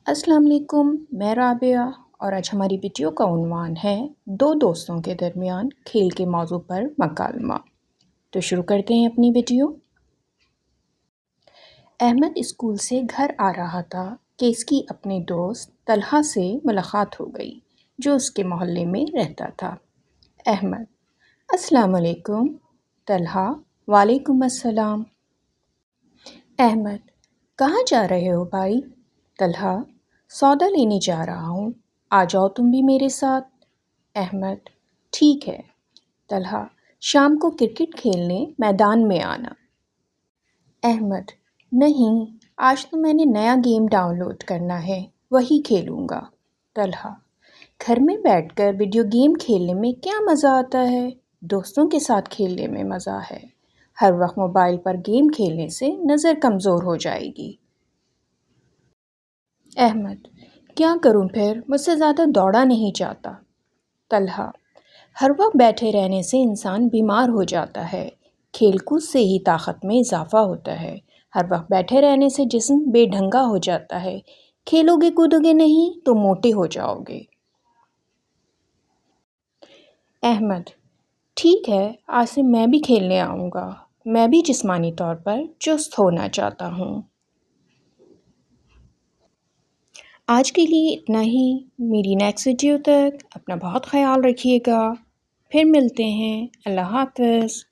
السلام علیکم، میں رابعہ اور آج ہماری ویڈیو کا عنوان ہے دو دوستوں کے درمیان کھیل کے موضوع پر مکالمہ۔ تو شروع کرتے ہیں اپنی ویڈیو۔ احمد اسکول سے گھر آ رہا تھا کہ اس کی اپنے دوست طلحہ سے ملاقات ہو گئی جو اس کے محلے میں رہتا تھا۔ احمد: السلام علیکم۔ طلحہ: وعلیکم السلام۔ احمد: کہاں جا رہے ہو بھائی؟ طلحہ: سودا لینے جا رہا ہوں، آ جاؤ تم بھی میرے ساتھ۔ احمد: ٹھیک ہے۔ طلحہ: شام کو کرکٹ کھیلنے میدان میں آنا۔ احمد: نہیں، آج تو میں نے نیا گیم ڈاؤن لوڈ کرنا ہے، وہی کھیلوں گا۔ طلحہ: گھر میں بیٹھ کر ویڈیو گیم کھیلنے میں کیا مزہ آتا ہے؟ دوستوں کے ساتھ کھیلنے میں مزہ ہے۔ ہر وقت موبائل پر گیم کھیلنے سے نظر کمزور ہو جائے گی۔ احمد: کیا کروں پھر، مجھ سے زیادہ دوڑا نہیں جاتا۔ طلحہ: ہر وقت بیٹھے رہنے سے انسان بیمار ہو جاتا ہے، کھیل کود سے ہی طاقت میں اضافہ ہوتا ہے۔ ہر وقت بیٹھے رہنے سے جسم بے ڈھنگا ہو جاتا ہے، کھیلو گے کودو گے نہیں تو موٹے ہو جاؤ گے۔ احمد: ٹھیک ہے، آج سے میں بھی کھیلنے آؤں گا، میں بھی جسمانی طور پر چست ہونا چاہتا ہوں۔ آج کے لیے اتنا ہی، میری نیکسٹ ویڈیو تک اپنا بہت خیال رکھیے گا، پھر ملتے ہیں، اللہ حافظ۔